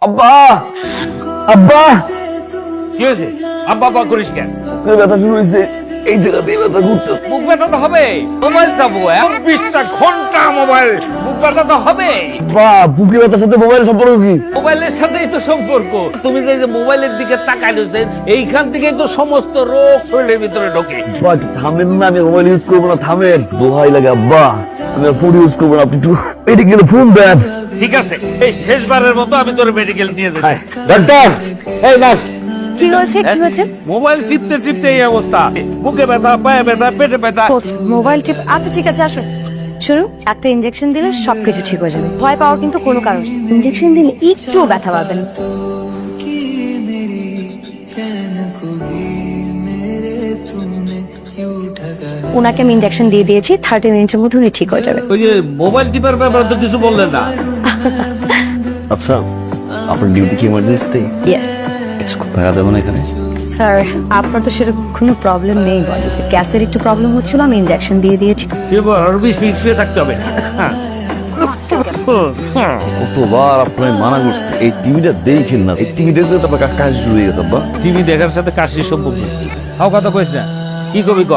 আব্বা আব্বা কি হয়েছে? আব্বা আব্বা করিস কেন? ব্যথা শুরু হয়েছে, এই জায়গাতেই ব্যথা ঘুরতেছে। বুক ব্যথা তো হবে। মোবাইল চাপো 20টা ঘন্টা মোবাইল, বুক ব্যথা তো হবে। বা বুকে ব্যথার সাথে মোবাইল সম্পর্ক কি? মোবাইলের সাথেই তো সম্পর্ক। তুমি যে মোবাইলের দিকে তাকাই রয়েছে, এইখান থেকেই তো সমস্ত রোগ শরীরের ভিতরে ঢোকে। আব্বা একটু থামেন না, আমি মোবাইল ইউজ করবো না, থামেন। দোহাই লাগে আব্বা, আমি আর ফোন ইউজ করবো না, আপনি একটু মেডিকেলে ফোন দেন। ঠিক আছে, এই শেষবারের মতো আমি তোর মেডিকেল নিয়ে যাই। ডাক্তার, এই নার্স, কি হয়েছে কি হয়েছে? মোবাইল টিপতে টিপতে এই অবস্থা, বুকে ব্যথা, পায়ে ব্যথা, পেটে ব্যথা। মোবাইল টিপ, আচ্ছা ঠিক আছে আসুন। শুরু, একটা ইনজেকশন দিলে সবকিছু ঠিক হয়ে যাবে। ভয় পাওয়ার কিন্তু কোনো কারণ নেই। ইনজেকশন দিলে একটু ব্যথা পাবেন। ওনাকে আমি ইনজেকশন দিয়ে দিয়েছি, 30 মিনিটের মধ্যে উনি ঠিক হয়ে যাবে। ওই যে মোবাইল টিপার ব্যাপারে তো কিছু বললেন না। আচ্ছা আপনার ডিউটি কি ইমার্জেন্সিতে? ইয়েস কিছু থাকা যাবে না এখানে? স্যার, আপনার তো সেরকম কোনো প্রবলেম নেই বডিতে, গ্যাসের একটু প্রবলেম হচ্ছিল, আমি ইনজেকশন দিয়ে দিয়েছি। আর 20 মিনিট শুয়ে থাকতে হবে। কতবার আপনার মানা করছে এই টিভিটা দেখেন না, এই টিভি দেখতে তো আপনার কাজ শুরু হয়ে গেছে আব্বা। টিভি দেখার সাথে কাশির সম্পর্ক কি? হাও কথা কইস না, কি কবি ক।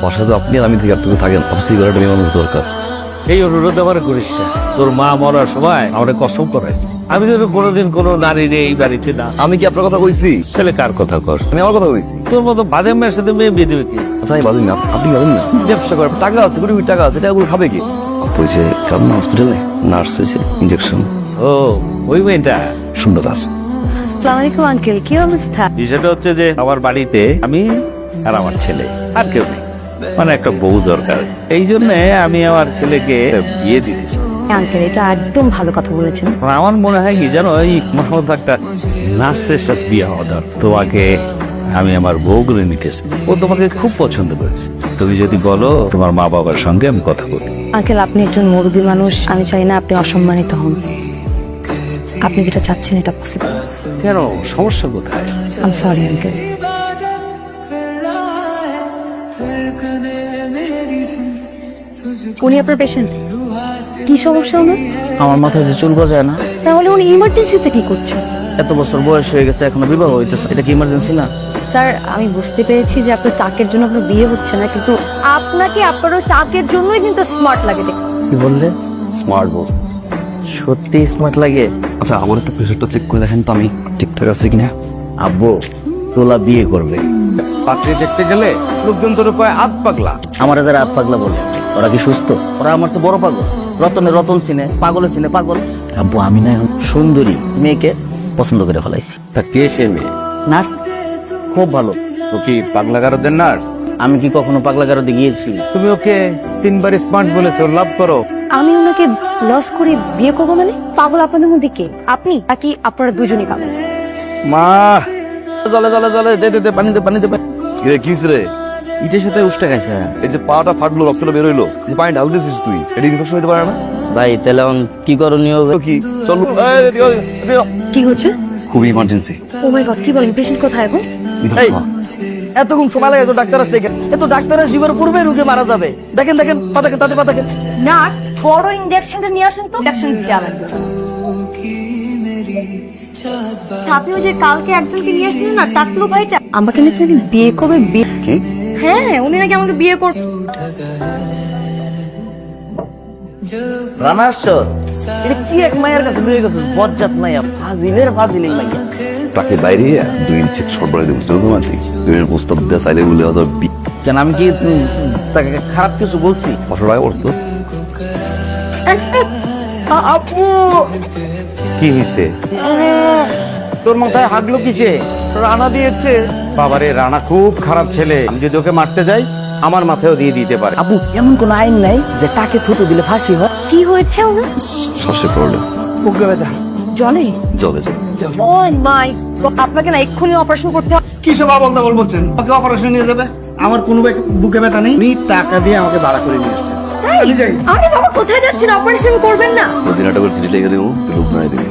বাসায় তো আপনি আর আমি থেকে আপনি থাকেন, অফিসে করাটা মেয়ে মানুষ দরকার। এই অনুরোধ আমার করিস না। তোর মা মরার সময় আমাদের কসম করাইছে, আমি তো কোনোদিন কোনো নারী নেই এই বাড়িতে না। আমি কি আপনার কথা কইছি? ছেলে কার কথা কর? আমি আমার কথা কইছি। তোর মতো বাদে মেয়ের সাথে মেয়ে বিয়ে দেবে কি? আচ্ছা আমি বাদিন না, আপনি বাদিন না। ব্যবসা করে টাকা আছে, কোটি কোটি টাকা আছে, টাকাগুলো খাবে কি? হয়েছে কেমন হসপিটালে নার্স এসে ইঞ্জেকশন ও ওই মেয়েটা। সুন্দর আছে। আসসালামু আলাইকুম আঙ্কেল, কি অবস্থা? বিষয়টা হচ্ছে যে আমার বাড়িতে আমি আর আমার ছেলে, আর কেউ নেই, মানে একটা বউ দরকার। এই জন্য আমি আমার ছেলেকে বিয়ে দিতেছি। আঙ্কেল, এটা একদম ভালো কথা বলেছেন। আমার মনে হয় কি জানো, এই মোহাম্মদ একটা নার্সের সাথে বিয়ে হওয়া দরকার। তোমাকে আমি আমার বউ করে নিতেছি, ও তোমাকে খুব পছন্দ করেছে। তুমি যদি বলো তোমার মা বাবার সঙ্গে আমি কথা বলি। আঙ্কেল, আপনি একজন মুরব্বী মানুষ, আমি চাই না আপনি অসম্মানিত হন। আপনি যেটা চাচ্ছেন এটা পসিবল। কেন, সমস্যা কোথায়? I am sorry uncle. উনি আপনার পেশেন্ট? কি সমস্যা ওনার? আমার মাথায় যে চুল গজায় না, তাহলে উনি ইমার্জেন্সিতে কি করছেন? এত বছর বয়স হয়ে গেছে এখনো বিবাহ হইতেছে, এটা কি ইমার্জেন্সি না? স্যার, আমি বুঝতে পেরেছি যে আপনার টাকের জন্য আপনার বিয়ে হচ্ছে না, কিন্তু আপনাকে আপনার ওই টাকের জন্যই কিন্তু স্মার্ট লাগে দেখতে। কি বললে? স্মার্ট বস। সত্যি স্মার্ট লাগে? আচ্ছা আমার একটা প্রেশারটা চেক করে দেখেন তো আমি ঠিকঠাক আছে কিনা। আব্বু, তোলা বিয়ে করবে। পাত্রী দেখতে গেলে লোকজন তোর কয় আধ পাগলা। আমার এদের হাত পাগলা বলে, ওরা কি সুস্থ? ওরা আমার চেয়ে বড় পাগল। রতনে রতন চিনে, পাগলে চিনে পাগল। আব্বু, আমি না এখন সুন্দরী মেয়েকে পছন্দ করে ফেলাইছি। তা কে সে মেয়ে? নার্স খুব ভালো। ও কি পাগলাগারদের নার্স? আমি কি কখনো পাগলা গারদে গিয়েছি? তুমি ওকে 3 বার স্মার্ট বলেছো, লাভ করো। আমি ওনাকে লাভ করে বিয়ে করবো মানে? পাগল আপনাদের মধ্যে কে? আপনি নাকি আপনারা দুজনই পাগল? মা জলে জলে জলে দে দে দে, পানি দে পানি দে। রে কি রে? ইটের সাথে উষ্টা খাইছে। এই যে পাটা ফাটলো, রক্তটা বের হইলো, এই যে পানি ঢাল দিছিস তুই, এটা ইনফেকশন হতে পারে না? ভাই তাহলে এখন কি করণীয় হবে? তো কি চল, কি হচ্ছে? খুব ইমার্জেন্সি। ও মাই গড, কি বলেন? পেশেন্ট কোথায় এখন? এই, এতক্ষণ সময় লাগে, এত ডাক্তার আসতে, এত ডাক্তার আসিবার পূর্বে রোগী মারা যাবে। দেখেন দেখেন, পা দেখেন, তাতে পা দেখেন। নার্স, বড় ইনজেকশনটা নিয়ে আসেন তো। ইনজেকশন দিতে লাগবে। আপনি ওই যে কালকে একজনকে নিয়ে আসছিলেন না, টাকলু ভাইটা, আমাকে নাকি উনি বিয়ে করবে। কি? হ্যাঁ, উনি নাকি আমাকে বিয়ে করবে। রানা আসছস? এটা কি এক মায়ের কাছে লয়ে গেছিস? বজ্জাত মাইয়া, ফাজিলের ফাজিলের মাইয়া। তাকে বাইরে 2 ইঞ্চি শর্ট বাড়াই দেবো তোমাদের তুমি প্রস্তাব দেওয়া চাইলে বলে কেন আমি কি তাকে খারাপ কিছু বলছি? 500 টাকা করতো। আপু, কি হয়েছে? তোর মাথায় হাগলো কিসে? রানা দিয়েছে। বাবারে, রানা খুব খারাপ ছেলে। আমি যদি ওকে মারতে যাই আমার মাথায়ও দিয়ে দিতে পারে। আপু, এমন কোন আইন নাই যে টাকে থুতু দিলে ফাঁসি হয়? কি হয়েছে ওনার? সবচেয়ে প্রবলেম বুকে ব্যথা। জলে? জলে যে ও মাই গড, আপনাকে না এক্ষুনি অপারেশন করতে হবে। কি সব আবল তাবল বলছেন? ওকে অপারেশন নিয়ে যাবে? আমার কোনো বুকে ব্যথা নেই। উনি টাকা দিয়ে আমাকে ভাড়া করে নিয়ে আসছেন। আমি যাই। আরে বাবা, কোথায় যাচ্ছেন? অপারেশন করবেন না? দিনাটা করে চিঠি লিখে দেবো, লোক বানাই দেবে।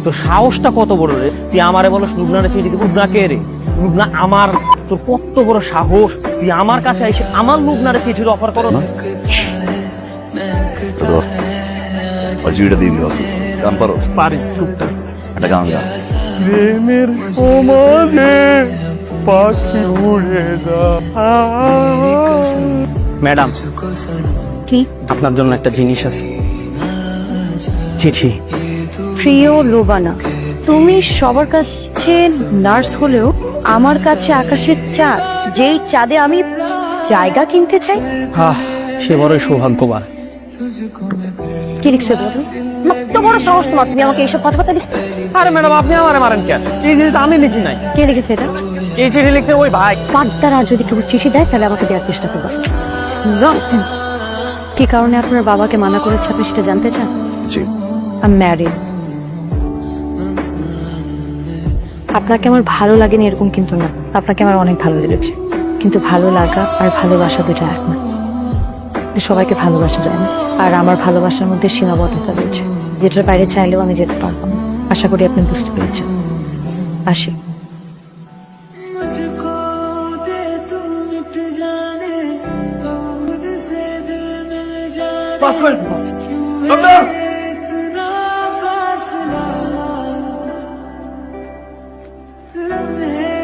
তোর সাহসটা কত বড় রে? তুই আমারে বলো লুবনারে চিঠি দিব? লুবনা কে রে? লুবনা আমার। তোর কত বড় সাহস, তুই আমার কাছে এসে আমার লুবনারে চিঠির অফার করো না? চিঠিটা দিয়ে দিও, কাম পারো। পারি, চুপ থাক। একটা গান গাও। প্রেমের সমাজে পাখি উড়ে ম্যাডাম, কি আপনার জন্য একটা জিনিস আছে, চিঠি। প্রিয় লোবানা, তুমি সবার কাছে নার্স হলেও আমার কাছে আকাশের চাঁদ, যেই চাঁদে আমি জায়গা কিনতে চাই। সে বড়ই সৌভাগ্যবান। কি লিখছে বলো? তো বড় সাহস তোমার, তুমি আমাকে এইসব কথাবার্তা লিখছো? আরে ম্যাডাম, আপনি আমারে মারেন কেন? এই জিনিসটা আমি লিখি নাই। কে লিখেছে এটা? এই চিঠি লিখছে ওই ভাই। কাকদার আর যদি কেউ চিঠি দেয় তাহলে আমাকে দেওয়ার চেষ্টা করবে। Nonsense! কি কারণে আপনার বাবাকে মানা করেছে আপনি সেটা জানতে চান? জি। I'm married. আপনাকে আমার ভালো লাগেনি এরকম কিন্তু না, আপনাকে আমার অনেক ভালো লেগেছে, কিন্তু ভালো লাগা আর ভালোবাসা দুটো এক না। কিন্তু সবাইকে ভালোবাসা যায় না, আর আমার ভালোবাসার মধ্যে সীমাবদ্ধতা রয়েছে, যেটার বাইরে চাইলেও আমি যেতে পারবো না। আশা করি আপনি বুঝতে পেরেছেন। আসি।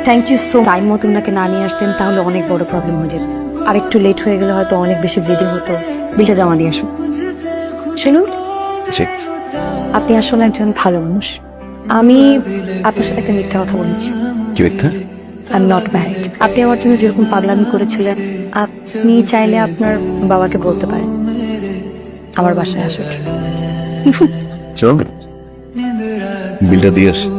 Thank you so. টাইম মতো ওনাকে না নিয়ে আসতেন তাহলে অনেক বড় প্রবলেম হয়ে যেত, আর একটু লেট হয়ে গেলে হয়তো অনেক বেশি ব্লিডিং হতো। বিলটা জমা দিয়ে আসুন। শুনুন, জি। আপনি আসলে একজন ভালো মানুষ। আমি আপনার সাথে একটা মিথ্যা কথা বলেছি। কি মিথ্যা? I am not married. আপনি আমার জন্য যেরকম পাগলামি করেছিলেন, আপনি চাইলে আপনার বাবাকে বলতে পারেন আমার বাসায় আসার জন্য। চল, বিলটা দিয়ে আসি।